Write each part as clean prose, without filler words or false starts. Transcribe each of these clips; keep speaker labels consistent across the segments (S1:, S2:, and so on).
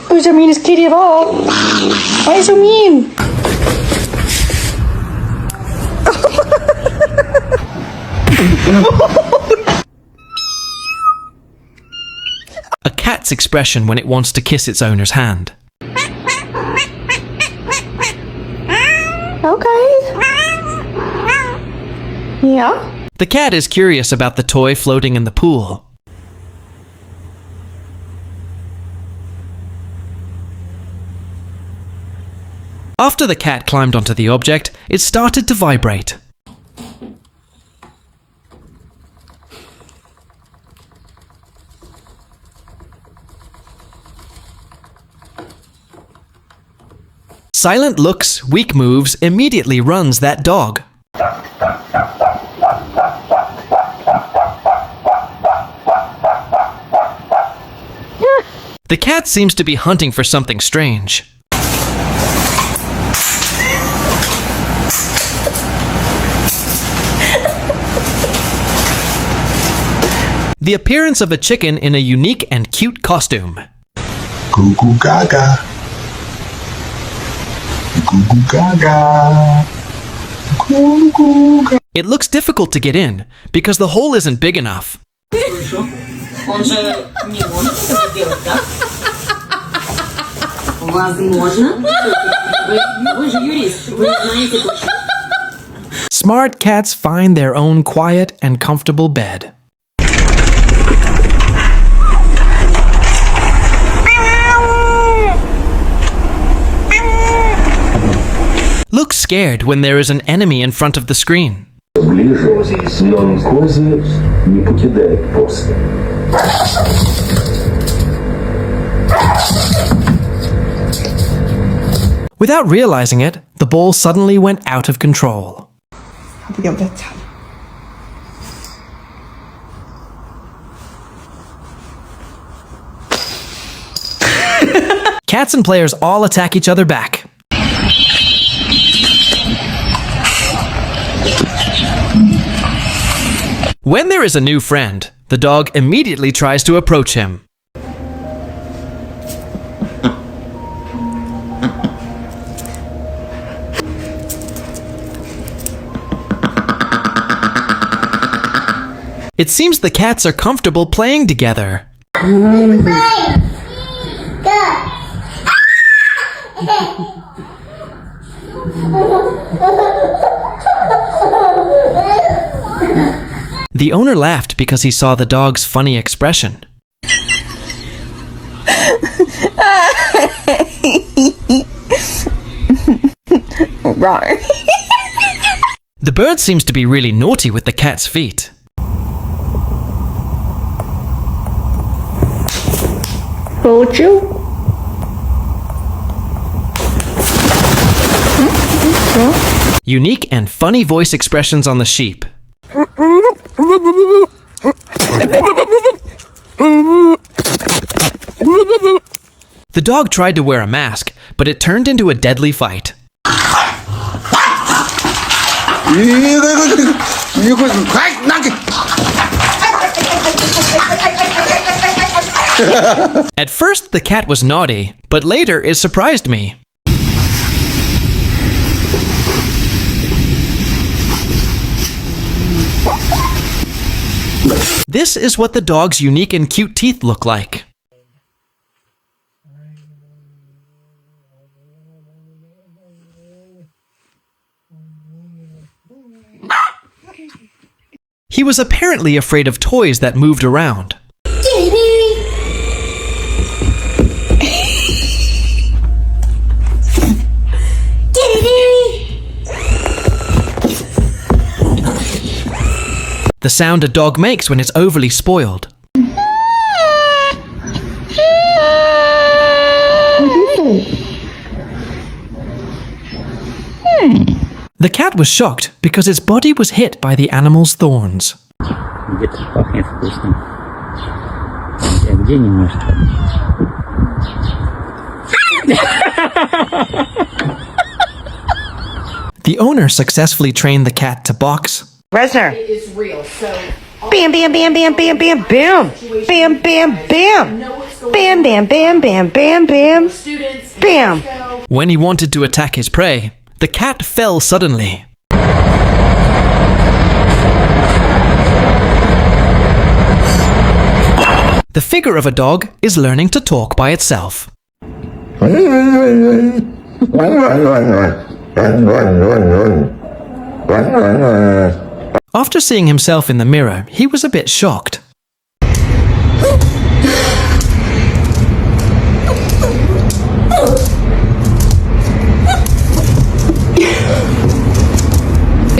S1: Who's the meanest kitty of all? Why are you so mean?
S2: A cat's expression when it wants to kiss its owner's hand.
S1: Okay. Yeah?
S2: The cat is curious about the toy floating in the pool. After the cat climbed onto the object, it started to vibrate. Silent looks, weak moves, immediately runs that dog. The cat seems to be hunting for something strange. The appearance of a chicken in a unique and cute costume.
S3: Goo goo gaga. Goo goo gaga. Goo goo gaga.
S2: It looks difficult to get in because the hole isn't big enough.
S4: Он же не может это делать, да? Возможно. Вы же юрист, вы знаете точно.
S2: Smart cats find their own quiet and comfortable bed. Look scared when there is an enemy in front of the screen. Without realizing it, the ball suddenly went out of control. Cats and players all attack each other back. When there is a new friend, the dog immediately tries to approach him. It seems the cats are comfortable playing together. The owner laughed because he saw the dog's funny expression. The bird seems to be really naughty with the cat's feet.
S1: Told you?
S2: Unique and funny voice expressions on the sheep. The dog tried to wear a mask, but it turned into a deadly fight. At first, the cat was naughty, but later it surprised me. This is what the dog's unique and cute teeth look like. He was apparently afraid of toys that moved around. The sound a dog makes when it's overly spoiled. The cat was shocked because its body was hit by the animal's thorns.
S5: Где-то пахнет вкусно. А где немножко?
S2: The owner successfully trained the cat to box,
S1: Resner.
S4: It is real. So
S1: Bam, bam, bam, bam, bam, bam, bam. Bam, bam, bam.
S4: know what's going
S1: Bam, bam, bam, bam, bam, bam.
S4: students.
S1: Bam.
S2: When he wanted to attack his prey, the cat fell suddenly. The figure of a dog is learning to talk by itself. After seeing himself in the mirror, he was a bit shocked.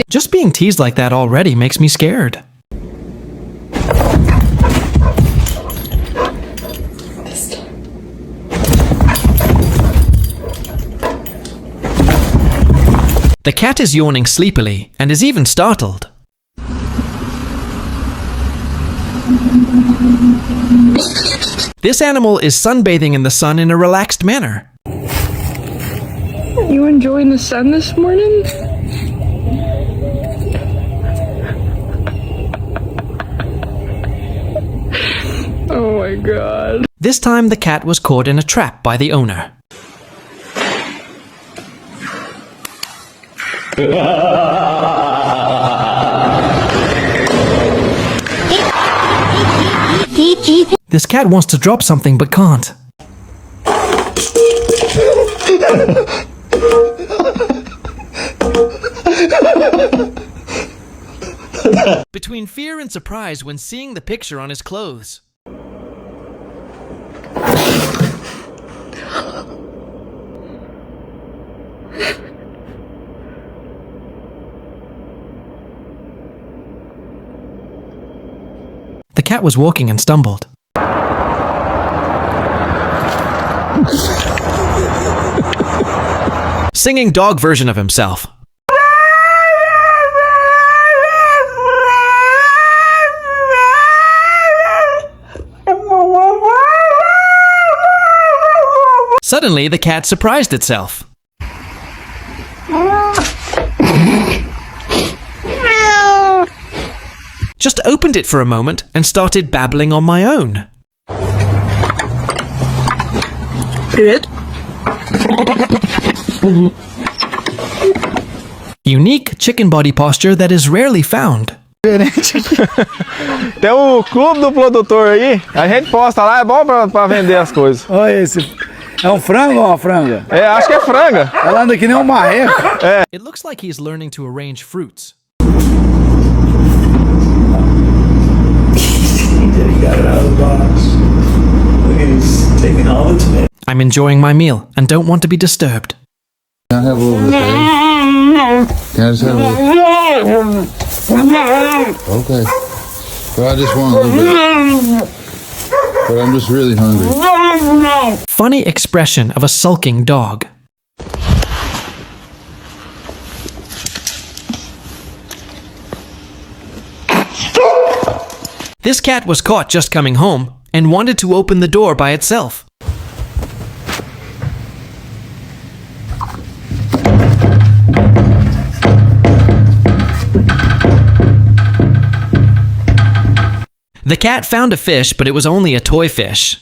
S2: Just being teased like that already makes me scared. The cat is yawning sleepily and is even startled. This animal is sunbathing in the sun in a relaxed manner.
S6: You enjoying the sun this morning? Oh my god.
S2: This time the cat was caught in a trap by the owner. This cat wants to drop something but can't. Between fear and surprise when seeing the picture on his clothes. The cat was walking and stumbled. Singing dog version of himself. Suddenly, the cat surprised itself. Just opened it for a moment and started babbling on my own. Unique chicken body posture that is rarely found.
S7: Tem o clube do produtor aí, a gente posta lá, é bom pra vender as coisas.
S8: Olha esse. É um frango ou uma franga?
S7: É, acho que é franga.
S8: Ela anda que nem um marreco.
S2: It looks like he's learning to arrange fruits.
S3: He got it out of the box. Look at he's taking all the tomatoes.
S2: I'm enjoying my meal and don't want to be disturbed.
S9: Can I have a little bit, baby? Can I just have a little? Okay. But I just want a little bit. But I'm just really hungry.
S2: Funny expression of a sulking dog. This cat was caught just coming home and wanted to open the door by itself. The cat found a fish, but it was only a toy fish.